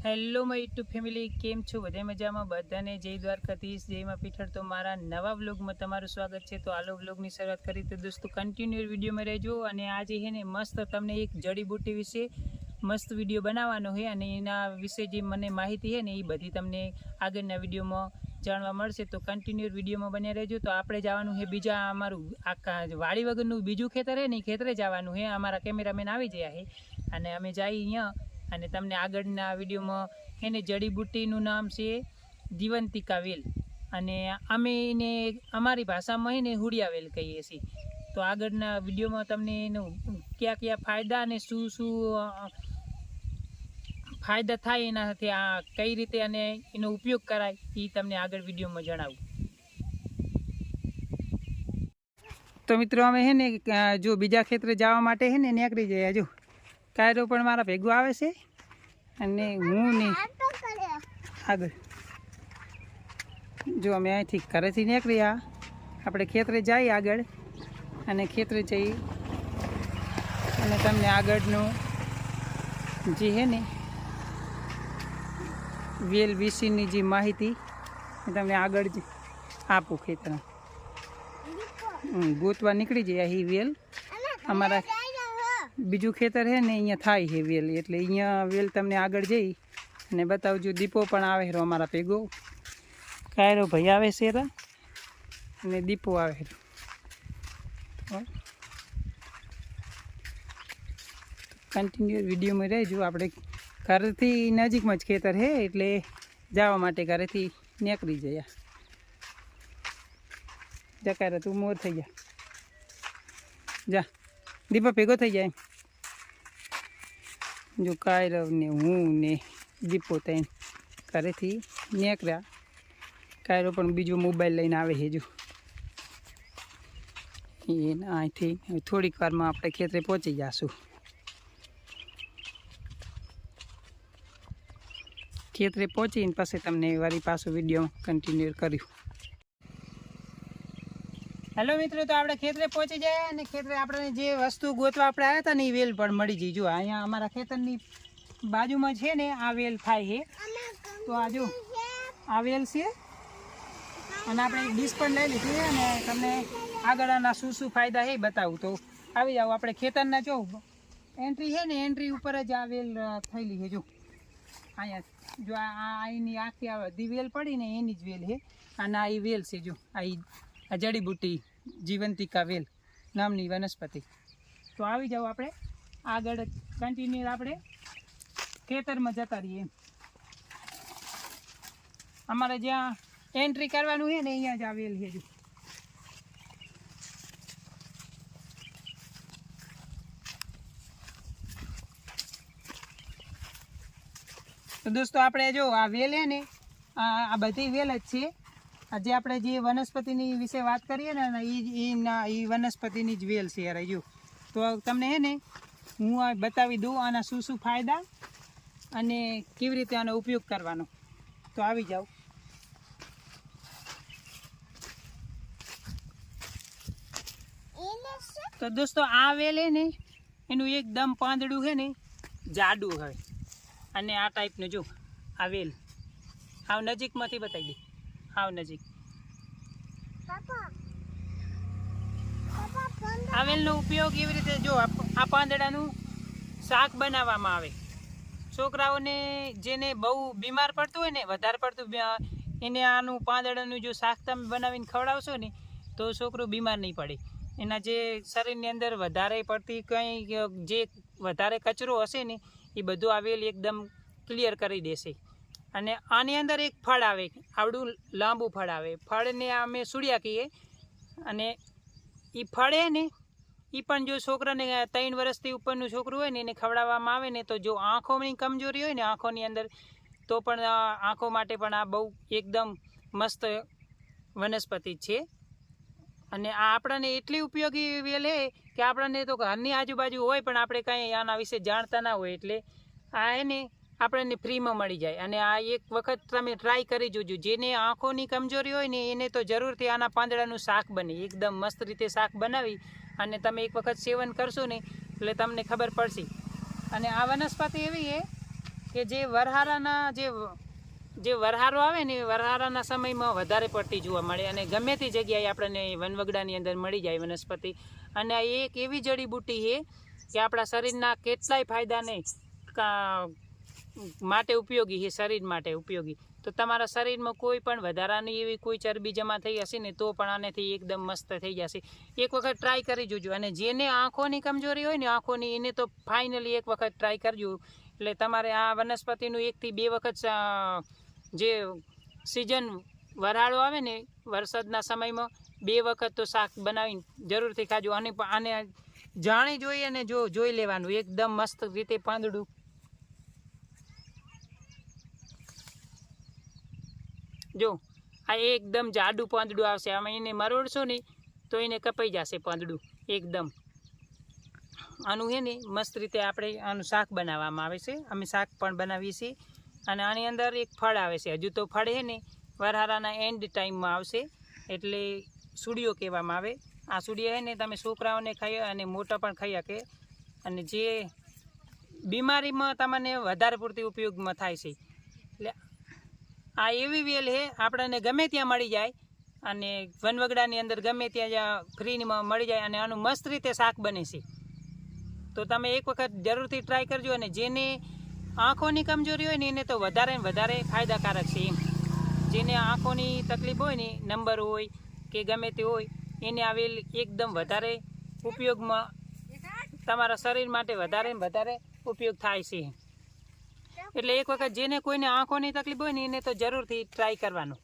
Hello my YouTube family, કેમ છો? બધા મજામાં? બધાને જય દ્વારકાધીશ, જય માં પીઠળ। તો મારા નવા વ્લોગમાં તમારું સ્વાગત છે। તો આલો વ્લોગની શરૂઆત કરી તો દોસ્તો કન્ટિન્યુ વિડીયોમાં રહેજો। અને આજે છે ને મસ્ત તમને એક જડીબુટ્ટી વિશે મસ્ત વિડીયો બનાવવાનો છે અને એના વિશે જે મને માહિતી છે ને એ બધી તમને આગળના વિડીયોમાં જાણવા મળશે। તો કન્ટિન્યુ વિડીયોમાં બન્યા રહેજો। તો આપણે જવાનું છે બીજા અમારું આખા વાડી વગરનું બીજું ખેતર છે ને એ ખેતરે જવાનું છે। અમારા કેમેરામેન આવી ગયા છે અને અમે જઈએ અહીંયા અને તમને આગળના વિડીયોમાં એને જડીબુટ્ટીનું નામ છે જીવંતિકા વેલ અને અમે એને અમારી ભાષામાં એને હુડિયા વેલ કહીએ છીએ। તો આગળના વિડીયોમાં તમને એનું કયા કયા ફાયદા અને શું શું ફાયદા થાય એના સાથે આ કઈ રીતે અને એનો ઉપયોગ કરાય એ તમને આગળ વિડીયોમાં જણાવું। તો મિત્રો અમે છે ને જો બીજા ખેતરે જવા માટે છે ને નીકળી જઈએ। જો કાયરો પણ મારા ભેગું આવે છે અને હું ને આગળ જો અમે અહીંથી ઘરેથી નીકળ્યા આપણે ખેતરે જઈએ આગળ અને ખેતરે જઈ અને તમને આગળનું જે છે ને વેલ વિશેની જે માહિતી તમને આગળ જ આપું। ખેતર ગોતવા નીકળી જાય એ વેલ અમારા બીજું ખેતર છે ને અહીંયા થાય છે વેલ, એટલે અહીંયા વેલ તમને આગળ જઈ અને બતાવજો। દીપો પણ આવે છે અમારા ભેગો, કાયરો ભાઈ આવે છે અને દીપો આવે છે। કન્ટિન્યુ વિડીયોમાં રહેજો। આપણે ઘરેથી નજીકમાં જ ખેતર છે એટલે જવા માટે ઘરેથી નીકળી જયા। જકારે તું મોર થઈ જા દીપા ભેગો થઈ જાય। જો કાયરવ ને હું ને દીપો થઈને ઘરેથી નીકળ્યા। કાયરો પણ બીજો મોબાઈલ લઈને આવે છે। જો એને અહીંથી થોડીક વારમાં આપણે ખેતરે પહોંચી જઈશું। ખેતરે પહોંચીને પછી તમને વારી પાછો વિડીયો કન્ટિન્યુ કર્યું। હેલો મિત્રો, તો આપણે ખેતરે પહોંચી જાય અને ખેતરે આપણે જે વસ્તુ ગોતવા આપણે આવ્યા હતા ને એ વેલ પણ મળી જઈ। જો અહીંયા અમારા ખેતરની બાજુમાં છે ને આ વેલ થાય છે। તો આ જો આ વેલ છે અને આપણે ડીશ પણ લઈ લીધી અને તમને આગળ આના શું શું ફાયદા છે બતાવું। તો આવી જાઓ આપણે ખેતરના જો એન્ટ્રી છે ને એન્ટ્રી ઉપર જ આ વેલ થયેલી છે। જો અહીંયા જો આ એની આખી આ બધી વેલ પડી ને એની જ વેલ છે અને આ એ વેલ છે। જો આ જડીબુટ્ટી જીવંતિકા વેલ નામની વનસ્પતિ। તો આવી જાઓ આપણે આગળ કન્ટિન્યુ આપણે ખેતરમાં જતા રહીએ। અમારે જ્યાં એન્ટ્રી કરવાનું છે ને અહીંયા જ આ વેલ છે। જો તો દોસ્તો આપણે જો આ વેલ છે ને આ બધી વેલ જ છે। આજે આપણે જે વનસ્પતિની વિશે વાત કરીએ ને એ વનસ્પતિની જ વેલ છે યાર। જો તો તમને છે ને હું આ બતાવી દઉં આના શું શું ફાયદા અને કેવી રીતે આનો ઉપયોગ કરવાનો। તો આવી જાઓ। તો દોસ્તો આ વેલ છે ને એનું એકદમ પાંદડું છે ને જાડું હોય અને આ ટાઈપનું જો આ વેલ આવ નજીકમાંથી બતાવી દે, આવ નજીક। આ વેલનો ઉપયોગ એવી રીતે જો આ પાંદડાનું શાક બનાવવામાં આવે। છોકરાઓને જેને બહુ બીમાર પડતું હોય ને વધારે પડતું એને આનું પાંદડાનું જો શાક તમે બનાવીને ખવડાવશો ને તો છોકરું બીમાર નહીં પડે। એના જે શરીરની અંદર વધારે પડતી કંઈ જે વધારે કચરો હશે ને એ બધું આ વેલ એકદમ ક્લિયર કરી દેશે। અને આની અંદર એક ફળ આવે, આવડું લાંબુ ફળ આવે। ફળને અમે સુડિયા કહીએ અને એ ફળ છે ને એ પણ જો છોકરાને 3 વર્ષથી ઉપરનું છોકરું હોય ને એને ખવડાવવામાં આવે ને તો જો આંખોની કમજોરી હોય ને આંખોની અંદર તો પણ આંખો માટે પણ આ બહુ એકદમ મસ્ત વનસ્પતિ છે। અને આ આપણને એટલી ઉપયોગી વેલ છે કે આપણને તો ઘરની આજુબાજુ હોય પણ આપણે કાંઈ આના વિશે જાણતા ના હોય, એટલે આ એને આપણને ફ્રીમાં મળી જાય। અને આ એક વખત તમે ટ્રાય કરી જોજો। જેને આંખોની કમજોરી હોય ને એને તો જરૂરથી આના પાંદડાનું શાક બને, એકદમ મસ્ત રીતે શાક બનાવી અને તમે એક વખત સેવન કરશો ને એટલે તમને ખબર પડશે। અને આ વનસ્પતિ એવી છે કે જે વરહારો આવે ને એ વરહારાના સમયમાં વધારે પડતી જોવા મળે અને ગમે તે જગ્યાએ આપણને વનવગડાની અંદર મળી જાય વનસ્પતિ. અને આ એક એવી જડીબુટ્ટી છે કે આપણા શરીરના કેટલાય ફાયદાને માટે ઉપયોગી છે, શરીર માટે ઉપયોગી. તો તમારા શરીરમાં કોઈ પણ વધારાની એવી કોઈ ચરબી જમા થઈ હશે ને તો પણ આનેથી એકદમ મસ્ત થઈ જશે. એક વખત ટ્રાય કરી જોજો. અને જેને આંખોની કમજોરી હોય ને આંખોની, એને તો ફાઇનલી એક વખત ટ્રાય કરજો. એટલે તમારે આ વનસ્પતિનું 1 થી 2 વખત જે સિઝન વરાળો આવે ને વરસાદના સમયમાં 2 વખત તો શાક બનાવીને જરૂરથી ખાજો. અને આને જાણી જોઈએ અને જોઈ લેવાનું એકદમ મસ્ત રીતે પાંદડું. જો આ એકદમ જાડું પાંદડું આવશે. આમાં એને મરોડશો ને તો એને કપાઈ જશે પાંદડું એકદમ. આનું છે ને મસ્ત રીતે આપણે આનું શાક બનાવવામાં આવે છે. અમે શાક પણ બનાવીએ છીએ. અને આની અંદર એક ફળ આવે છે. હજુ તો ફળ છે ને વરહારાના એન્ડ ટાઈમમાં આવશે, એટલે સૂડીઓ કહેવામાં આવે. આ સૂડીઓ છે ને તમે છોકરાઓને ખાઈ અને મોટા પણ ખાઈ શકે. અને જે બીમારીમાં તમને વધારે પૂરતી ઉપયોગમાં થાય છે. એટલે આ એવી વેલ છે આપણને ગમે ત્યાં મળી જાય અને વનવગડાની અંદર ગમે ત્યાં ફ્રીમાં મળી જાય. અને આનું મસ્ત રીતે શાક બને છે. તો તમે એક વખત જરૂરથી ટ્રાય કરજો. અને જેને આંખોની કમજોરી હોય ને એને તો વધારે ને વધારે ફાયદાકારક છે એમ. જેને આંખોની તકલીફ હોય ને, નંબર હોય કે ગમે તે હોય, એને આ વેલ એકદમ વધારે ઉપયોગમાં, તમારા શરીર માટે વધારે ને વધારે ઉપયોગ થાય છે. એટલે એક વખત જેને કોઈને આંખોની તકલીફ હોય ને એને તો જરૂરથી ટ્રાય કરવાનું.